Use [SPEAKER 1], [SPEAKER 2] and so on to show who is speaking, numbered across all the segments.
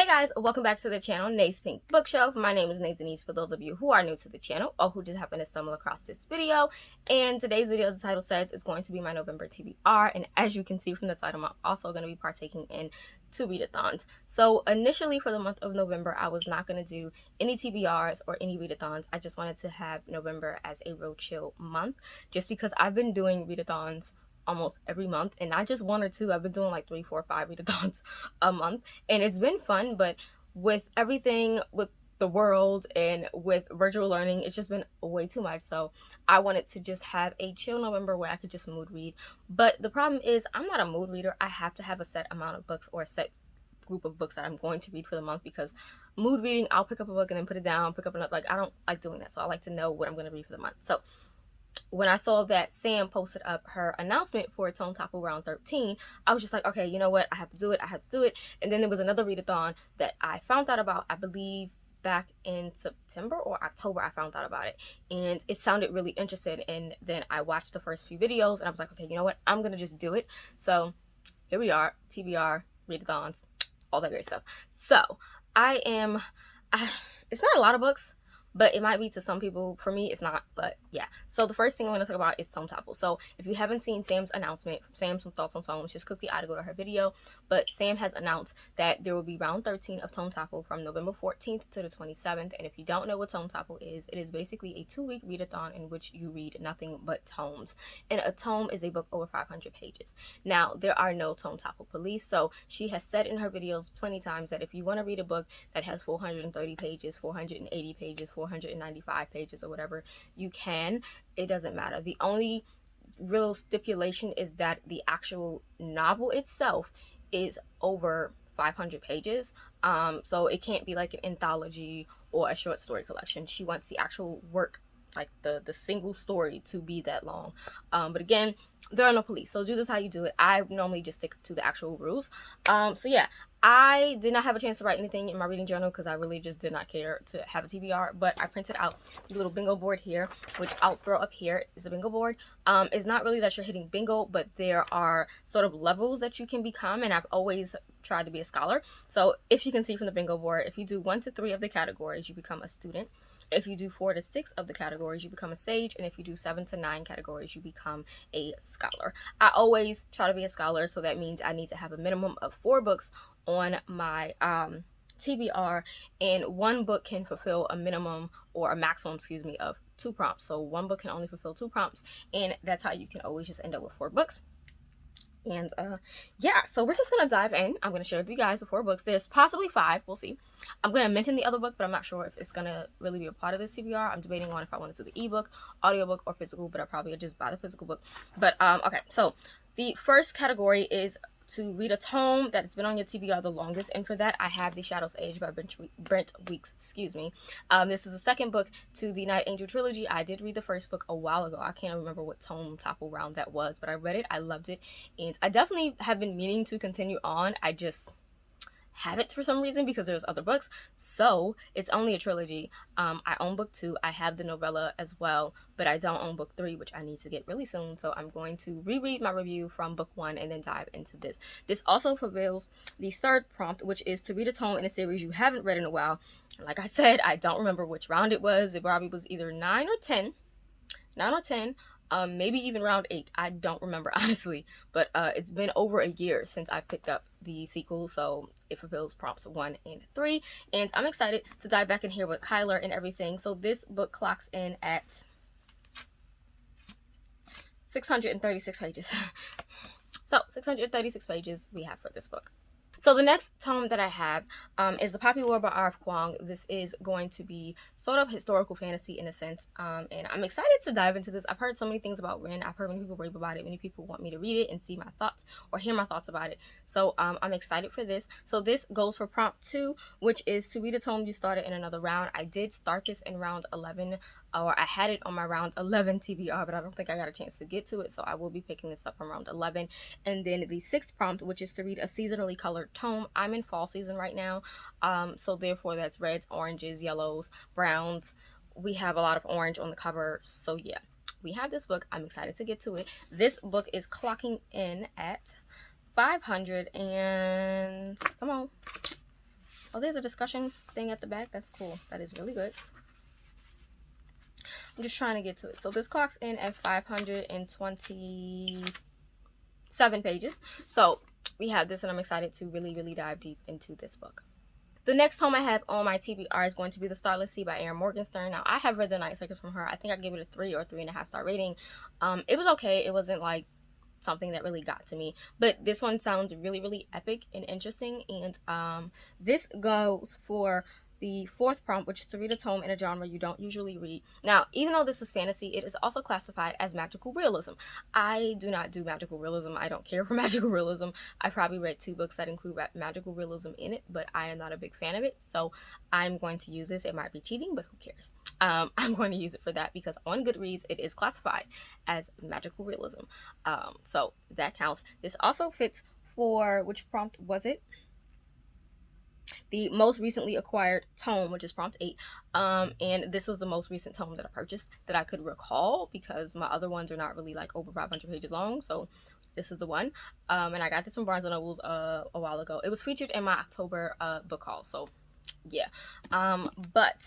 [SPEAKER 1] Hey guys, welcome back to the channel, Nate's Pink Bookshelf. My name is Nate Denise for those of you who are new to the channel or who just happen to stumble across this video. And today's video, as the title says, is going to be my November TBR. And as you can see from the title, I'm also going to be partaking in 2 readathons. So initially for the month of November, I was not going to do any TBRs or any readathons. I just wanted to have November as a real chill month, just because I've been doing readathons almost every month, and not just 1 or 2. I've been doing like 3, 4, 5 readathons a month, and it's been fun. But with everything with the world and with virtual learning, it's just been way too much. So I wanted to just have a chill November where I could just mood read. But the problem is I'm not a mood reader. I have to have a set amount of books or a set group of books that I'm going to read for the month, because mood reading, I'll pick up a book and then put it down, pick up another. Like, I don't like doing that. So I like to know what I'm going to read for the month. So when I saw that Sam posted up her announcement for Tome Topple round 13, I was just like, okay, you know what? I have to do it. I have to do it. And then there was another readathon that I found out about, I believe back in September or October. I found out about it, and it sounded really interesting. And then I watched the first few videos and I was like, okay, you know what? I'm going to just do it. So here we are, TBR, readathons, all that great stuff. So it's not a lot of books, but it might be to some people. For me, it's not. But yeah, so the first thing I'm going to talk about is Tome Topple. So if you haven't seen Sam's announcement, Sam's Thoughts on Tomes, just click the eye to go to her video. But Sam has announced that there will be round 13 of Tome Topple from November 14th to the 27th. And if you don't know what Tome Topple is, it is basically a 2-week readathon in which you read nothing but tomes. And a tome is a book over 500 pages. Now, there are no Tome Topple police. So she has said in her videos plenty times that if you want to read a book that has 430 pages, 480 pages, 495 pages, or whatever, you can. It doesn't matter. The only real stipulation is that the actual novel itself is over 500 pages. So it can't be like an anthology or a short story collection. She wants the actual work, like the single story, to be that long. But again, there are no police, so do this how you do it. I normally just stick to the actual rules. So yeah, I did not have a chance to write anything in my reading journal because I really just did not care to have a TBR, but I printed out the little bingo board here, which I'll throw up here. Is a bingo board. It's not really that you're hitting bingo, but there are sort of levels that you can become, and I've always tried to be a scholar. So if you can see from the bingo board, if you do 1 to 3 of the categories, you become a student. If you do 4 to 6 of the categories, you become a sage. And if you do 7 to 9 categories, you become a scholar. I always try to be a scholar, so that means I need to have a minimum of 4 books on my TBR, and 1 book can fulfill a minimum or a maximum, excuse me, of 2 prompts. So 1 book can only fulfill 2 prompts, and that's how you can always just end up with 4 books. And yeah, so we're just gonna dive in. I'm gonna share with you guys the 4 books. There's possibly 5, we'll see. I'm gonna mention the other book, but I'm not sure if it's gonna really be a part of this TBR. I'm debating on if I want to do the ebook, audiobook, or physical, but I probably just buy the physical book. But okay, so the first category is to read a tome that's been on your TBR the longest, and for that I have The Shadow's Age by Brent Weeks, excuse me. This is the second book to the Night Angel trilogy. I did read the first book a while ago. I can't remember what Tome Topple round that was, but I read it, I loved it, and I definitely have been meaning to continue on. I just haven't for some reason because there's other books. So it's only a trilogy. I own book 2. I have the novella as well, but I don't own book 3, which I need to get really soon. So I'm going to reread my review from book 1 and then dive into this. This also fulfills the 3rd prompt, which is to read a tome in a series you haven't read in a while. Like I said, I don't remember which round it was. It probably was either 9 or 10. Maybe even round 8. I don't remember, honestly, but it's been over a year since I picked up the sequel, so it fulfills prompts 1 and 3, and I'm excited to dive back in here with Kyler and everything. So this book clocks in at 636 pages. So 636 pages we have for this book. So the next tome that I have is The Poppy War by R.F. Kuang. This is going to be sort of historical fantasy in a sense, and I'm excited to dive into this. I've heard so many things about Ren. I've heard many people rave about it. Many people want me to read it and see my thoughts or hear my thoughts about it. So I'm excited for this. So this goes for prompt 2, which is to read a tome you started in another round. I did start this in round 11, or I had it on my round 11 TBR, but I don't think I got a chance to get to it, so I will be picking this up from round 11. And then the 6th prompt, which is to read a seasonally colored tome. I'm in fall season right now, so therefore that's reds, oranges, yellows, browns. We have a lot of orange on the cover, so yeah, we have this book. I'm excited to get to it. This book is clocking in at 500 and come on, Oh, there's a discussion thing at the back. That's cool. That is really good. I'm just trying to get to it. So this clocks in at 527 pages. So we have this, and I'm excited to really dive deep into this book. The next tome I have on my TBR is going to be The Starless Sea by Erin Morgenstern. Now, I have read The Night Cycles from her. I think I gave it a 3 or 3.5 star rating. It was okay. It wasn't like something that really got to me, but this one sounds really epic and interesting. And this goes for the 4th prompt, which is to read a tome in a genre you don't usually read. Now, even though this is fantasy, it is also classified as magical realism. I do not do magical realism. I don't care for magical realism. I've probably read 2 books that include magical realism in it, but I am not a big fan of it, so I'm going to use this. It might be cheating, but who cares? I'm going to use it for that because on Goodreads it is classified as magical realism, so that counts. This also fits for, which prompt was it? The most recently acquired tome, which is prompt 8, and this was the most recent tome that I purchased that I could recall, because my other ones are not really like over 500 pages long, so this is the one. And I got this from Barnes & Noble a while ago. It was featured in my October book haul, so yeah. But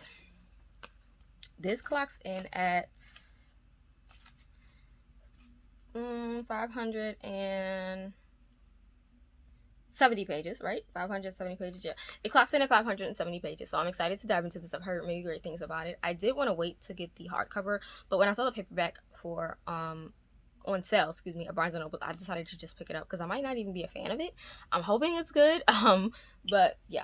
[SPEAKER 1] this clocks in at 570 pages, right? 570 pages, yeah. It clocks in at 570 pages, so I'm excited to dive into this. I've heard many great things about it. I did want to wait to get the hardcover, but when I saw the paperback for on sale, excuse me, at Barnes & Noble, I decided to just pick it up because I might not even be a fan of it. I'm hoping it's good, but yeah,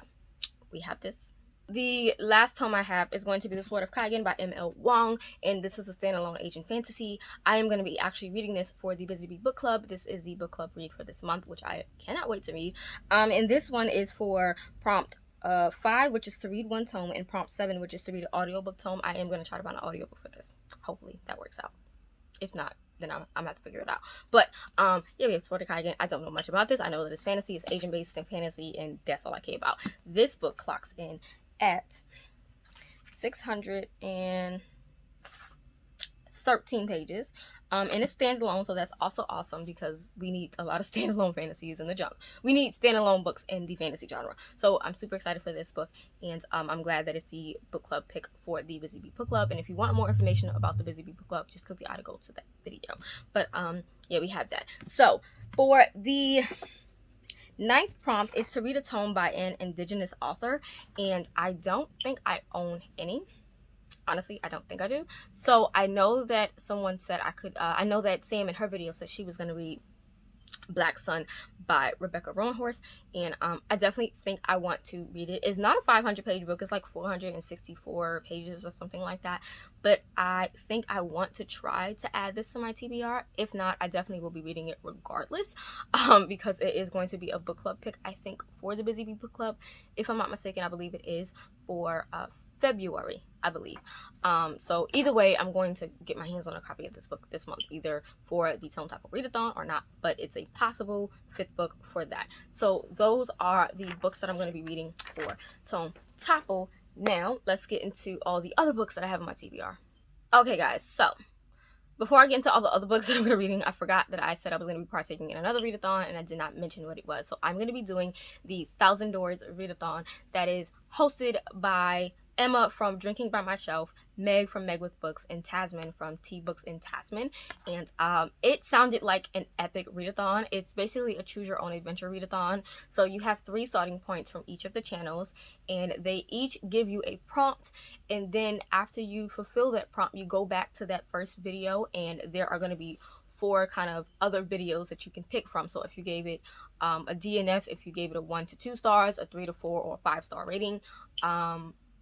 [SPEAKER 1] we have this. The last tome I have is going to be The Sword of Kaigen by M.L. Wang, and this is a standalone Asian fantasy. I am going to be actually reading this for the Busy Bee Book Club. This is the book club read for this month, which I cannot wait to read. And this one is for prompt 5, which is to read 1 tome, and prompt 7, which is to read an audiobook tome. I am going to try to find an audiobook for this. Hopefully that works out. If not, then I'm gonna have to figure it out. But yeah, we have Sword of Kaigen. I don't know much about this. I know that it's fantasy, it's Asian based and fantasy, and that's all I care about. This book clocks in at 613 pages, and it's standalone, so that's also awesome because we need a lot of standalone fantasies in the genre. We need standalone books in the fantasy genre, so I'm super excited for this book, and I'm glad that it's the book club pick for the Busy Bee Book Club. And if you want more information about the Busy Bee Book Club, just click the article to that video. But yeah, we have that. So for the 9th prompt is to read a tome by an indigenous author, and I don't think I own any. Honestly, I don't think I do. So I know that someone said I could, I know that Sam in her video said she was going to read Black Sun by Rebecca Roanhoarse, and I definitely think I want to read it. It's not a 500-page book. It's like 464 pages or something like that, but I think I want to try to add this to my TBR. If not, I definitely will be reading it regardless, because it is going to be a book club pick, I think, for the Busy Bee Book Club. If I'm not mistaken, I believe it is for February, I believe. So either way, I'm going to get my hands on a copy of this book this month, either for the Tome Topple Readathon or not, but it's a possible 5th book for that. So those are the books that I'm going to be reading for Tome Topple. Now let's get into all the other books that I have on my TBR. Okay guys, so before I get into all the other books that I'm going to be reading, I forgot that I said I was going to be partaking in another readathon, and I did not mention what it was. So I'm going to be doing the 1,000 Doors Readathon that is hosted by Emma from Drinking by My Shelf, Meg from Meg with Books, and Tasman from Tea Books in Tasman. And it sounded like an epic readathon. It's basically a choose your own adventure readathon. So you have 3 starting points from each of the channels, and they each give you a prompt, and then after you fulfill that prompt, you go back to that first video, and there are going to be 4 kind of other videos that you can pick from. So if you gave it a DNF, if you gave it a 1 to 2 stars, a 3 to 4, or a 5-star rating,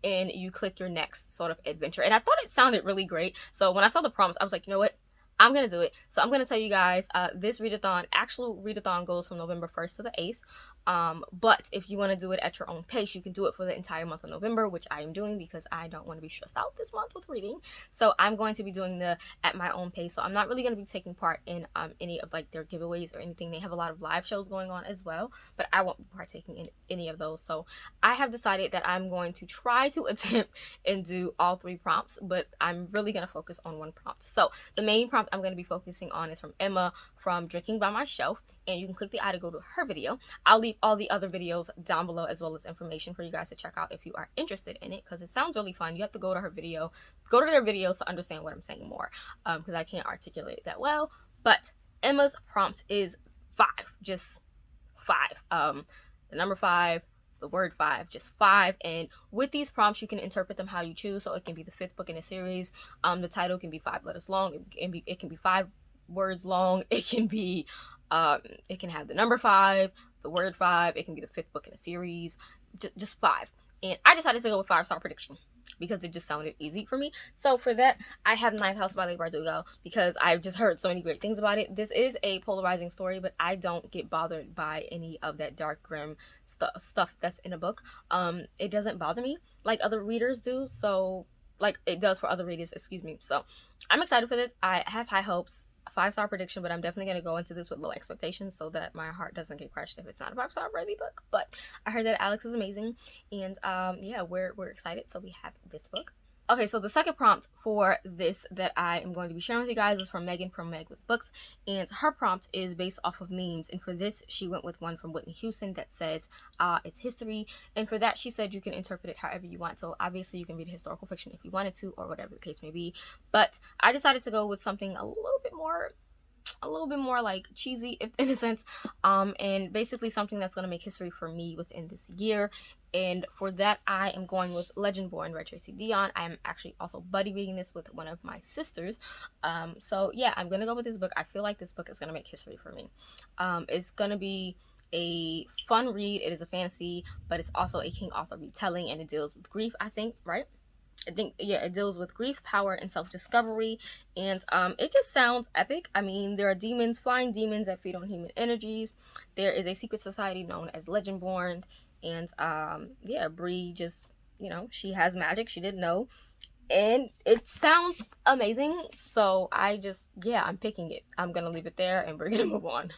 [SPEAKER 1] and you click your next sort of adventure. And I thought it sounded really great. So when I saw the prompts, I was like, you know what? I'm going to do it. So I'm going to tell you guys, this readathon, actual readathon goes from November 1st to the 8th. But if you want to do it at your own pace, you can do it for the entire month of November, which I am doing because I don't want to be stressed out this month with reading. So I'm going to be doing the at my own pace. So I'm not really going to be taking part in any of like their giveaways or anything. They have a lot of live shows going on as well, but I won't be partaking in any of those. So I have decided that I'm going to try to attempt and do all 3 prompts, but I'm really going to focus on 1 prompt. So the main prompt I'm going to be focusing on is from Emma from Drinking by My Shelf, and you can click the eye to go to her video. I'll leave all the other videos down below as well as information for you guys to check out if you are interested in it, because it sounds really fun. You have to go to her video, go to their videos to understand what I'm saying more, because I can't articulate it that well. But Emma's prompt is 5, just 5. The number 5, the word 5, just 5. And with these prompts, you can interpret them how you choose. So it can be the 5th book in a series. The title can be 5 letters long. It can be 5 words long. It can be it can have the number 5, the word 5. It can be the 5th book in a series. Just 5. And I decided to go with 5-star prediction because it just sounded easy for me. So for that, I have Ninth House by Leigh Bardugo because I've just heard so many great things about it. This is a polarizing story, but I don't get bothered by any of that dark, grim stuff that's in a book. It doesn't bother me like other readers do. So, like it does for other readers, excuse me. So I'm excited for this. I have high hopes. 5-star prediction, but I'm definitely going to go into this with low expectations so that my heart doesn't get crushed if it's not a 5-star worthy book. But I heard that Alex is amazing, and yeah, we're excited. So we have this book. Okay, so the second prompt for this that I am going to be sharing with you guys is from Megan from Meg with Books, and her prompt is based off of memes, and for this she went with one from Whitney Houston that says it's history, and for that she said you can interpret it however you want. So obviously you can read historical fiction if you wanted to, or whatever the case may be, but I decided to go with something a little bit more like cheesy in a sense, and basically something that's going to make history for me within this year. And for that, I am going with Legendborn by Tracy Deonn. I'm actually also buddy reading this with one of my sisters. So yeah, I'm gonna go with this book. I feel like this book is gonna make history for me. It's gonna be a fun read. It is a fantasy, but it's also a King Arthur retelling, and it deals with grief, I think, right? Yeah, it deals with grief, power, and self-discovery, and it just sounds epic. I mean, there are demons, flying demons that feed on human energies. There is a secret society known as Legendborn, and yeah, Bree just, you know, she has magic she didn't know, and it sounds amazing. So I'm picking it. I'm gonna leave it there, and we're gonna move on.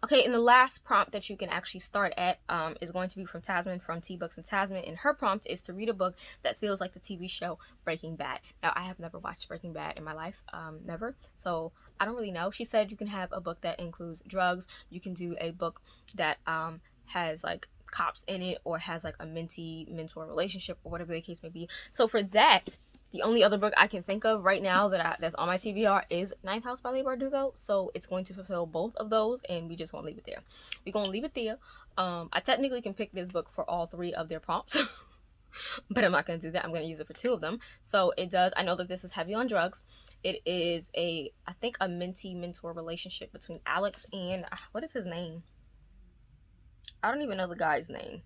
[SPEAKER 1] Okay, and the last prompt that you can actually start at is going to be from Tasman from Tea Books and Tasman, and her prompt is to read a book that feels like the TV show Breaking Bad. Now, I have never watched Breaking Bad in my life, never, so I don't really know. She said you can have a book that includes drugs, you can do a book that has like cops in it, or has like a mentee-mentor relationship, or whatever the case may be. So for that, the only other book I can think of right now that's on my TBR is Ninth House by Leigh Bardugo. So it's going to fulfill both of those, and we just gonna leave it there. We're gonna leave it there. I technically can pick this book for all 3 of their prompts, but I'm not gonna do that. I'm gonna use it for 2 of them. So it does. I know that this is heavy on drugs. It is I think a mentee-mentor relationship between Alex and what is his name? I don't even know the guy's name.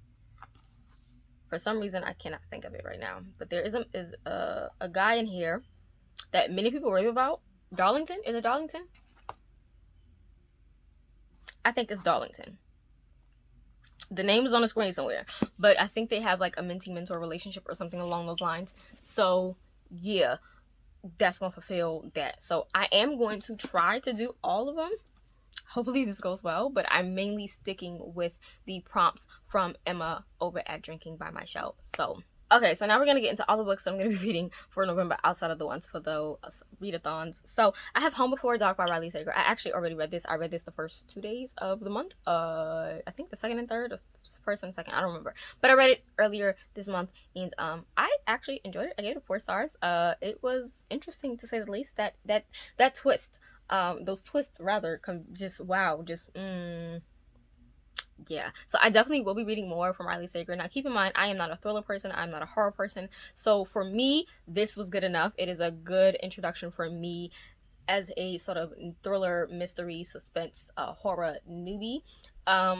[SPEAKER 1] For some reason, I cannot think of it right now. But there is a guy in here that many people rave about. Darlington? Is it Darlington? I think it's Darlington. The name is on the screen somewhere. But I think they have like a mentee-mentor relationship or something along those lines. So, yeah, that's going to fulfill that. So, I am going to try to do all of them. Hopefully this goes well, but I'm mainly sticking with the prompts from Emma over at Drinking by My Shelf. So, okay, so now we're going to get into all the books that I'm going to be reading for November outside of the ones for the readathons. So, I have Home Before Dark by Riley Sager. I actually already read this. I read this the first 2 days of the month. I think the second and third, or first and second, I don't remember. But I read it earlier this month, and I actually enjoyed it. I gave it 4 stars. It was interesting to say the least. That twist. Those twists rather yeah. So I definitely will be reading more from Riley Sager. Now keep in mind, I am not a thriller person, I'm not a horror person, so for me this was good enough. It is a good introduction for me as a sort of thriller, mystery, suspense, horror newbie.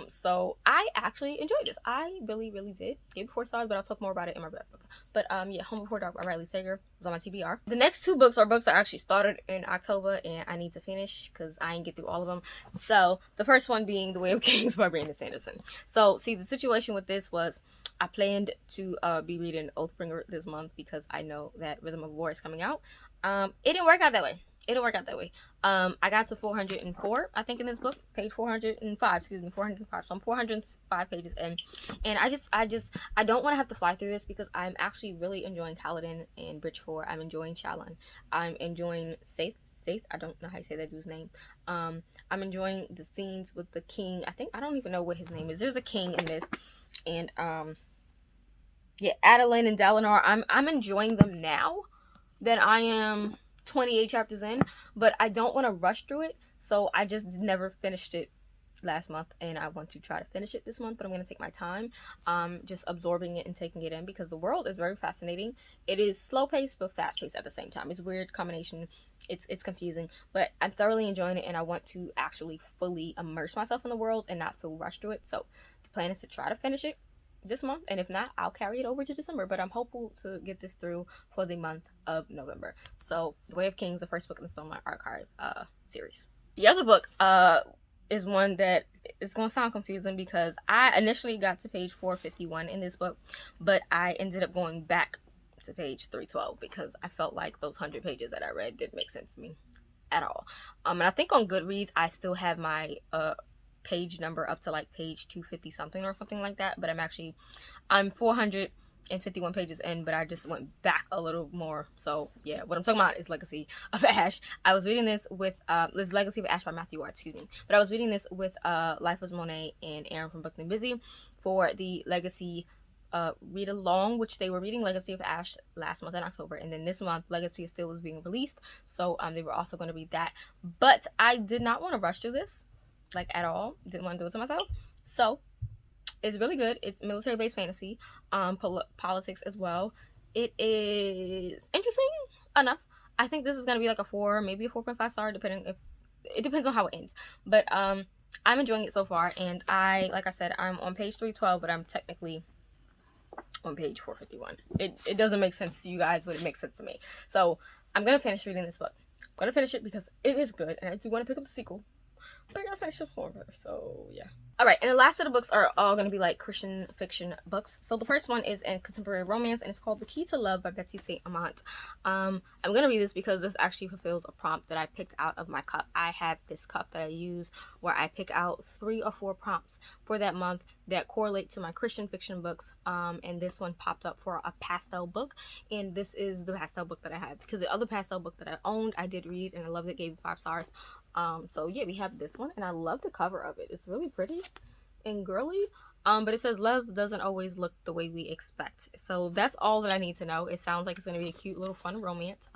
[SPEAKER 1] So I actually enjoyed this. I really did. Gave it 4 stars, but I'll talk more about it in my book. But yeah, Home Before Dark by Riley Sager was on my TBR. The next 2 books are books I actually started in October, and I need to finish because I ain't get through all of them. So the first one being The Way of Kings by Brent Sanderson. So see, the situation with this was I planned to be reading Oathbringer this month because I know that Rhythm of War is coming out. It didn't work out that way. I got to 404, I think, in this book, page 405, excuse me, 405. So I'm 405 pages in, and I don't want to have to fly through this because I'm actually really enjoying Kaladin and Bridge 4. I'm enjoying Shallan. I'm enjoying Saith. I don't know how you say that dude's name. I'm enjoying the scenes with the king. I don't even know what his name is. There's a king in this, and yeah, Adeline and Dalinar. I'm enjoying them now that I am 28 chapters in, but I don't want to rush through it, so I just never finished it last month, and I want to try to finish it this month, but I'm going to take my time, just absorbing it and taking it in, because the world is very fascinating. It is slow paced but fast paced at the same time. It's a weird combination. It's confusing, but I'm thoroughly enjoying it, and I want to actually fully immerse myself in the world and not feel rushed through it. So the plan is to try to finish it this month, and if not, I'll carry it over to December, but I'm hopeful to get this through for the month of November. So The Way of Kings, the first book in the Stoneline Archive series. The other book is one that is going to sound confusing, because I initially got to page 451 in this book, but I ended up going back to page 312 because I felt like those 100 pages that I read didn't make sense to me at all. And I think on Goodreads I still have my page number up to like page 250 something or something like that, but I'm 451 pages in, but I just went back a little more. So yeah, what I'm talking about is Legacy of Ash. I was reading this with this Legacy of Ash by Matthew Ward, excuse me, but I was reading this with Life was Monet and Erin from Booked and Busy for the Legacy read along, which they were reading Legacy of Ash last month in October, and then this month Legacy of Steel is being released, so they were also going to read that. But I did not want to rush through this, like, at all. Didn't want to do it to myself. So it's really good. It's military-based fantasy, politics as well. It is interesting enough. I think this is gonna be like a 4, maybe a 4.5 star, depending if it depends on how it ends. But I'm enjoying it so far, and like I said, I'm on page 312, but I'm technically on page 451. It doesn't make sense to you guys, but it makes sense to me. So I'm gonna finish reading this book. I'm gonna finish it because it is good, and I do want to pick up the sequel, but I gotta finish the form first. So yeah. Alright, and the last set of books are all going to be like Christian fiction books. So the first one is in contemporary romance, and it's called The Key to Love by Betsy St. Amant. I'm going to read this because this actually fulfills a prompt that I picked out of my cup. I have this cup that I use where I pick out 3 or 4 prompts for that month that correlate to my Christian fiction books. And this one popped up for a pastel book, and this is the pastel book that I have, because the other pastel book that I owned, I did read, and I loved it, gave it 5 stars. So yeah, we have this one, and I love the cover of it. It's really pretty and girly, but it says love doesn't always look the way we expect. So that's all that I need to know. It sounds like it's going to be a cute little fun romance.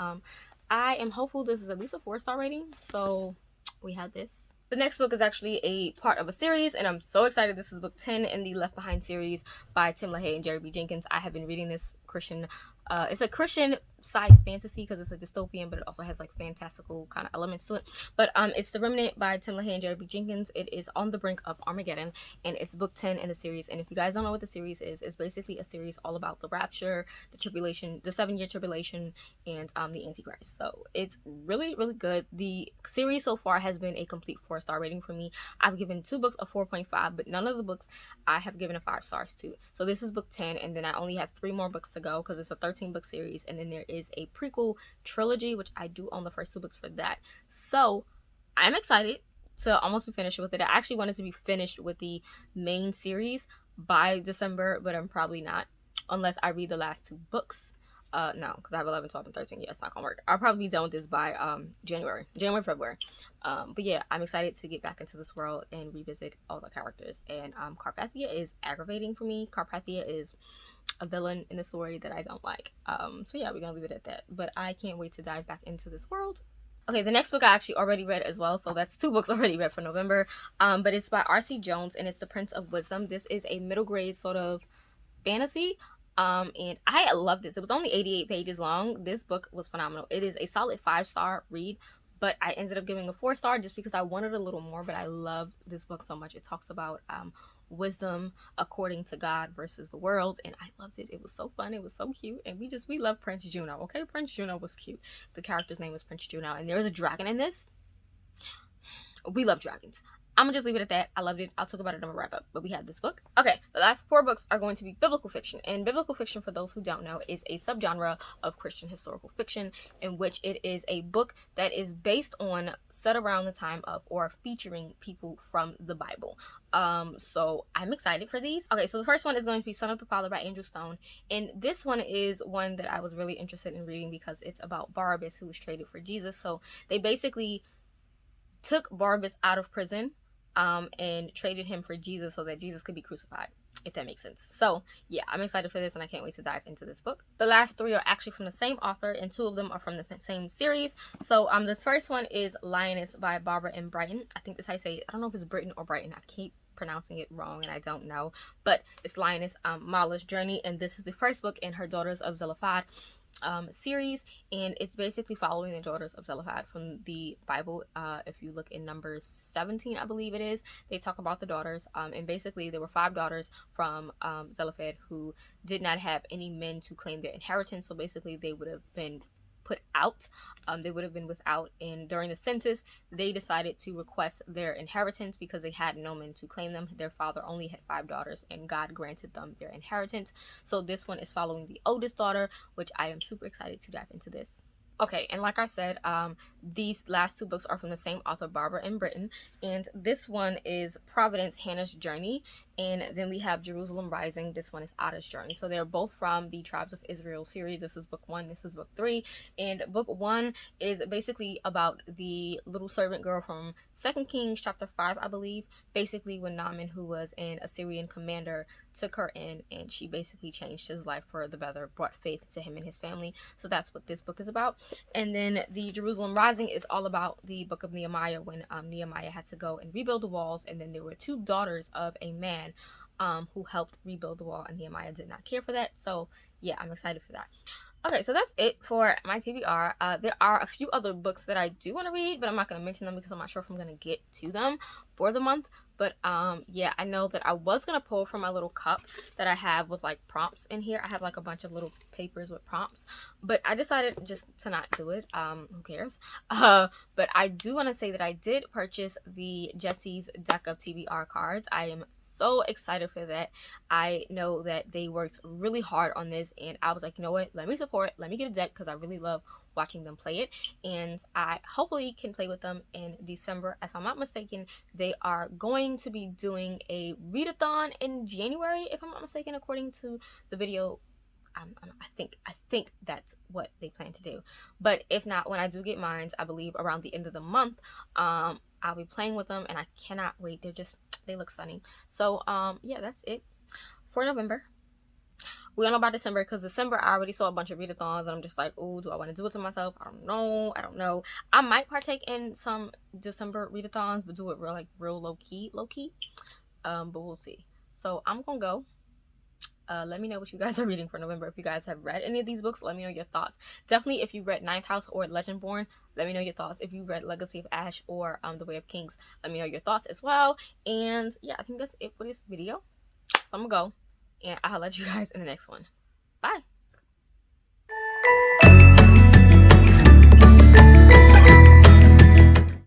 [SPEAKER 1] I am hopeful this is at least a 4-star rating, so we have this. The next book is actually a part of a series, and I'm so excited. This is book 10 in the Left Behind series by Tim LaHaye and Jerry B. Jenkins. I have been reading this Christian it's a Christian sci fantasy because it's a dystopian, but it also has like fantastical kind of elements to it. But it's The Remnant by Tim LaHaye and Jerry B. Jenkins. It is on the brink of Armageddon, and it's book 10 in the series. And if you guys don't know what the series is, it's basically a series all about the rapture, the tribulation, the 7-year tribulation, and the Antichrist. So it's really, really good. The series so far has been a complete 4-star rating for me. I've given 2 books a 4.5, but none of the books I have given a 5 stars to. So this is book 10, and then I only have 3 more books to go because it's a 13-book series, and then there is a prequel trilogy, which I do own the first 2 books for that. So I'm excited to almost be finished with it. I actually wanted to be finished with the main series by December, but I'm probably not unless I read the last 2 books. No, because I have 11, 12, and 13. Yeah, it's not gonna work. I'll probably be done with this by January, February. But yeah, I'm excited to get back into this world and revisit all the characters. And Carpathia is aggravating for me. Carpathia is a villain in the story that I don't like. So yeah, we're gonna leave it at that. But I can't wait to dive back into this world. Okay, the next book I actually already read as well, so that's 2 books already read for November. But it's by R.C. Jones, and it's The Prince of Wisdom. This is a middle grade sort of fantasy. And I love this. It was only 88 pages long. This book was phenomenal. It is a solid 5-star read, but I ended up giving a 4-star just because I wanted a little more. But I loved this book so much. It talks about wisdom according to God versus the world, and I loved it. It was so fun. It was so cute, and we love Prince Juno. Okay, Prince Juno was cute. The character's name was Prince Juno, and there was a dragon in this. We love dragons. I'm gonna just leave it at that. I loved it. I'll talk about it in a wrap up, but we have this book. Okay, the last 4 books are going to be biblical fiction, and biblical fiction, for those who don't know, is a subgenre of Christian historical fiction, in which it is a book that is based on, set around the time of, or featuring people from the Bible. So I'm excited for these. Okay, so the first one is going to be Son of the Father by Andrew Stone, and this one is one that I was really interested in reading because it's about Barabbas, who was traded for Jesus. So they basically took Barabbas out of prison and traded him for Jesus so that Jesus could be crucified, if that makes sense. So yeah, I'm excited for this, and I can't wait to dive into this book. The last 3 are actually from the same author, and 2 of them are from the same series. So this first one is Lioness by Barbara and Britton. I think that's how you say it. I don't know if it's Britton or Brighton. I keep pronouncing it wrong and I don't know, but it's Lioness, Mahlah's journey, and this is the first book in her Daughters of Zelophehad series, and it's basically following the daughters of Zelophehad from the Bible. If you look in Numbers 17, I believe it is, they talk about the daughters, and basically there were 5 daughters from Zelophehad who did not have any men to claim their inheritance. So basically they would have been put out, they would have been without, and during the census they decided to request their inheritance because they had no men to claim them. Their father only had 5 daughters, and God granted them their inheritance. So this one is following the oldest daughter, which I am super excited to dive into this. Okay, and like I said, these last 2 books are from the same author, Barbara and Britton, and this one is Providence, Hannah's Journey, and then we have Jerusalem Rising. This one is Adah's Journey. So they're both from the Tribes of Israel series. This is book 1, this is book 3, and book 1 is basically about the little servant girl from 2 Kings chapter 5, I believe, basically when Naaman, who was an Assyrian commander, took her in, and she basically changed his life for the better, brought faith to him and his family. So that's what this book is about. And then the Jerusalem Rising is all about the book of Nehemiah, when Nehemiah had to go and rebuild the walls, and then there were 2 daughters of a man who helped rebuild the wall, and Nehemiah did not care for that. So yeah, I'm excited for that. Okay, so that's it for my TBR. There are a few other books that I do want to read, but I'm not going to mention them because I'm not sure if I'm going to get to them for the month. But yeah, I know that I was going to pull from my little cup that I have with like prompts in here. I have like a bunch of little papers with prompts, but I decided just to not do it. Who cares? But I do want to say that I did purchase the Jesse's deck of TBR cards. I am so excited for that. I know that they worked really hard on this, and I was like, you know what, let me support, let me get a deck, because I really love watching them play it, and I hopefully can play with them in December. If I'm not mistaken, they are going to be doing a readathon in January, if I'm not mistaken, according to the video. I think that's what they plan to do. But if not, when I do get mine, I believe around the end of the month, I'll be playing with them, and I cannot wait. They look stunning. So yeah, that's it for November. We don't know about December, because December I already saw a bunch of readathons, and I'm just like, oh, do I want to do it to myself? I don't know. I might partake in some December readathons, but do it real low key. But we'll see. So I'm gonna go. Let me know what you guys are reading for November. If you guys have read any of these books, let me know your thoughts. Definitely, if you read Ninth House or Legendborn, let me know your thoughts. If you read Legacy of Ash or The Way of Kings, let me know your thoughts as well. And yeah, I think that's it for this video. So I'm gonna go, and I'll let you guys in the next one.